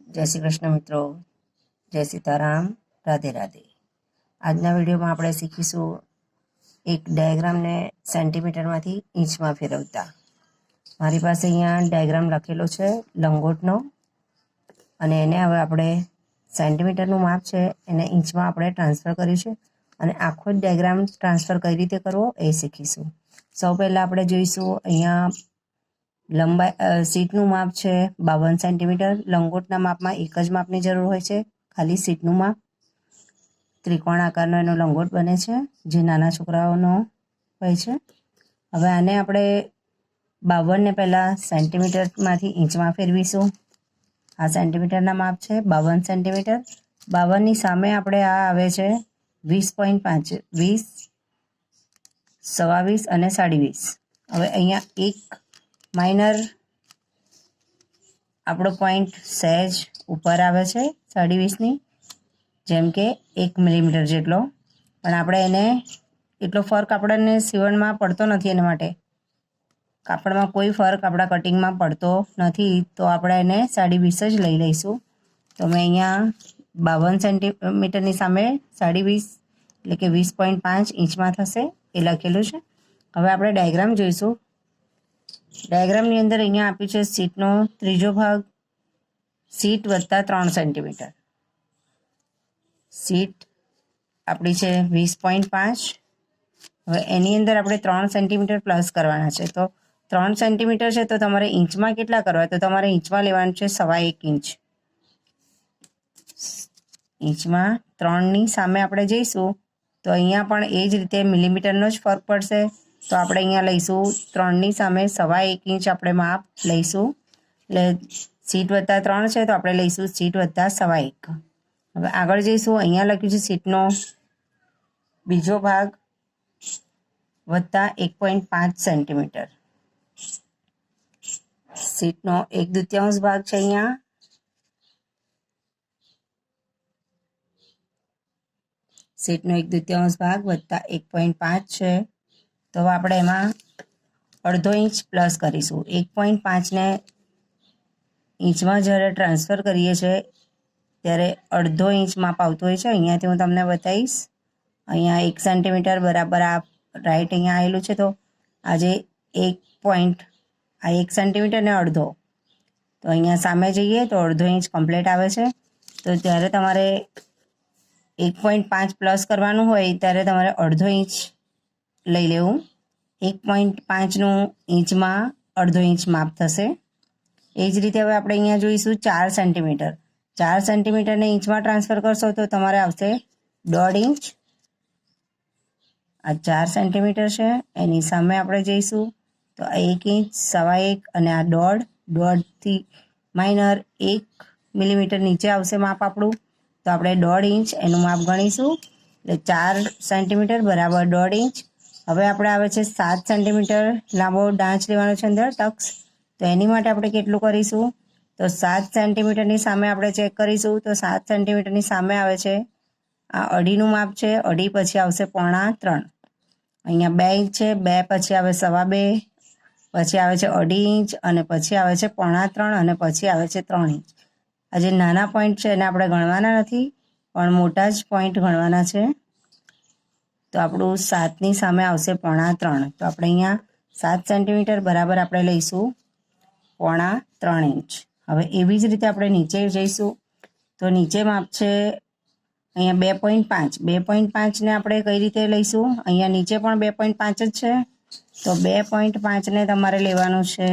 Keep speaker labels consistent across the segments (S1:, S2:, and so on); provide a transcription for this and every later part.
S1: જય શ્રી કૃષ્ણ મિત્રો, જય સીતારામ, રાધે રાધે. આજના વિડીયોમાં આપણે શીખીશું એક ડાયાગ્રામને સેન્ટીમીટરમાંથી ઇંચમાં ફેરવતા. મારી પાસે અહીંયા ડાયાગ્રામ લખેલો છે લંગોટનો, અને એને હવે આપણે સેન્ટીમીટરનું માપ છે એને ઇંચમાં આપણે ટ્રાન્સફર કર્યું છે, અને આખો જ ડાયાગ્રામ ટ્રાન્સફર કઈ રીતે કરવો એ શીખીશું. સૌ પહેલાં આપણે જોઈશું અહીંયા લંબાઈ સીટનું માપ છે 52 સેન્ટીમીટર. લંગોટના માપમાં એક જ માપની જરૂર હોય છે, ખાલી સીટનું માપ. ત્રિકોણ આકારનો એનો લંગોટ બને છે જે નાના છોકરાઓનો હોય છે. હવે આને આપણે 52ને પહેલાં સેન્ટીમીટરમાંથી ઇંચમાં ફેરવીશું. આ સેન્ટીમીટરના માપ છે 52 સેન્ટીમીટર. 52ની સામે આપણે આ આવે છે 20.5, 20, 27 અને 20.5. હવે અહીંયા એક માઇનર આપણો પોઈન્ટ સહેજ ઉપર આવે છે 20.5ની, જેમ કે 1 મિલીમીટર જેટલો, પણ આપણે એને એટલો ફરક આપણને સીવણમાં પડતો નથી. એના માટે કાપડમાં કોઈ ફરક આપણા કટિંગમાં પડતો નથી, તો આપણે એને 20.5 જ લઈ લઈશું. તો મેં અહીંયા 52 સેન્ટીમીટરની સામે 20.5 એટલે કે 20.5 ઇંચમાં થશે એ લખેલું છે. હવે આપણે ડાયાગ્રામ જોઈશું. ડાયાગ્રામની અંદર અહીંયા આપ્યું છે સીટનો ત્રીજો ભાગ, સીટ વત્તા 3 સેન્ટીમીટર. સીટ આપણી છે 20.5. હવે એની અંદર આપણે 3 સેન્ટીમીટર પ્લસ કરવાના છે. તો 3 સેન્ટીમીટર છે તો તમારે ઇંચમાં કેટલા કરવા? તો તમારે ઇંચમાં લેવાનું છે 1.25 ઇંચ. ઇંચમાં 3ની સામે આપણે જઈશું તો અહીંયા પણ એ જ રીતે મિલીમીટરનો જ ફરક પડશે. તો આપણે અહીંયા લઈશું 3ની સામે 1.25 ઇંચ આપણે માપ લઈશું. એટલે સીટ વત્તા 3 છે તો આપણે લઈશું સીટ વત્તા 1.25. હવે આગળ જઈશું. અહીંયા લખ્યું છે સીટનો બીજો ભાગ વત્તા 1.5 સેન્ટીમીટર. સીટનો 1/2 ભાગ છે અહીંયા. સીટનો 1/2 ભાગ વત્તા 1.5 છે. તો આપણે એમાં 1/2 ઇંચ પ્લસ કરીશું. 1.5ને ઇંચમાં જ્યારે ટ્રાન્સફર કરીએ છીએ ત્યારે 1/2 ઇંચ માપ આવતું હોય છે. અહીંયાથી હું તમને બતાવીશ. અહીંયા 1 સેન્ટીમીટર બરાબર આ રાઈટ અહીંયા આવેલું છે. તો આજે 1 સેન્ટીમીટર ને 1/2. તો અહીંયા સામે જઈએ તો 1/2 ઇંચ કમ્પ્લીટ આવે છે. તો ત્યારે તમારે 1.5 પ્લસ કરવાનું હોય ત્યારે તમારે 1/2 ઇંચ લઈ લેવું. 1.5નું ઇંચમાં 1/2 ઇંચ માપ થશે. એ જ રીતે હવે આપણે અહીંયા જોઈશું 4 સેન્ટીમીટર. 4 સેન્ટીમીટરને ઇંચમાં ટ્રાન્સફર કરશો તો તમારે આવશે 1.5 ઇંચ. આ 4 સેન્ટીમીટર છે, એની સામે આપણે જઈશું તો 1 ઇંચ, 1.25 અને આ 1.5થી માઇનર 1 મિલીમીટર નીચે આવશે માપ આપણું. તો આપણે 1.5 ઇંચ એનું માપ ગણીશું. એટલે 4 સેન્ટીમીટર બરાબર 1.5 ઇંચ. હવે આપણે આવે છે 7 સેન્ટીમીટર લાંબો ડાંચ લેવાનો છે અંદર ટક્સ. તો એની માટે આપણે કેટલું કરીશું? તો 7 સેન્ટીમીટરની સામે આપણે ચેક કરીશું. તો 7 સેન્ટીમીટરની સામે આવે છે આ 2.5નું માપ છે. 2.5 પછી આવશે 3.25. અહીંયા 2 ઇંચ છે, 2 પછી આવે 2.25, પછી આવે છે 2.5 ઇંચ, અને પછી આવે છે 3.25, અને પછી આવે છે 3 ઇંચ. આ જે નાના પોઈન્ટ છે એને આપણે ગણવાના નથી, પણ મોટા જ પોઈન્ટ ગણવાના છે. તો આપણું 7ની સામે આવશે 3.25. તો આપણે અહીંયા 7 સેન્ટીમીટર બરાબર આપણે લઈશું 3.25 ઇંચ. હવે એવી જ રીતે આપણે નીચે જઈશું. તો નીચે માપ છે અહીંયા 2.5. 2.5ને આપણે કઈ રીતે લઈશું? અહીંયા નીચે પણ 2.5 જ છે. તો 2.5ને તમારે લેવાનું છે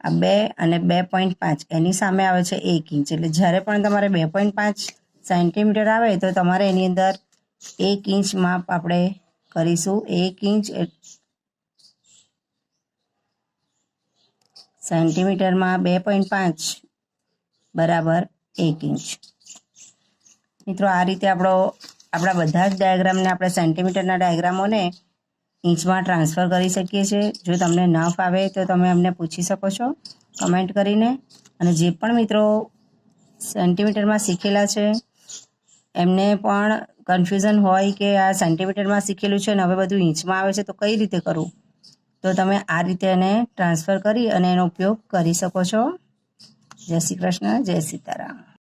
S1: આ 2 અને 2.5 એની સામે આવે છે 1 ઇંચ. એટલે જ્યારે પણ તમારે 2.5 સેન્ટીમીટર આવે તો તમારે એની અંદર 1 ઇંચ માપ આપણે કરીશું. 1 ઇંચ સેન્ટીમીટરમાં 2.5 બરાબર 1 ઇંચ. મિત્રો આ રીતે આપણા બધા જ ડાયાગ્રામને આપણે સેન્ટીમીટરના ડાયાગ્રામોને ઇંચમાં ટ્રાન્સફર કરી શકીએ છીએ. જો તમને ન ફાવે તો તમે અમને પૂછી શકો છો કમેન્ટ કરીને. અને જે પણ મિત્રો સેન્ટીમીટરમાં શીખેલા છે એમને પણ કન્ફ્યુઝન હોય કે આ સેન્ટીમીટરમાં શીખેલું છે ને હવે બધું ઇંચમાં આવે છે તો કઈ રીતે કરવું, તો તમે આ રીતે એને ટ્રાન્સફર કરી અને એનો ઉપયોગ કરી શકો છો. જય શ્રી કૃષ્ણ, જય સીતારામ.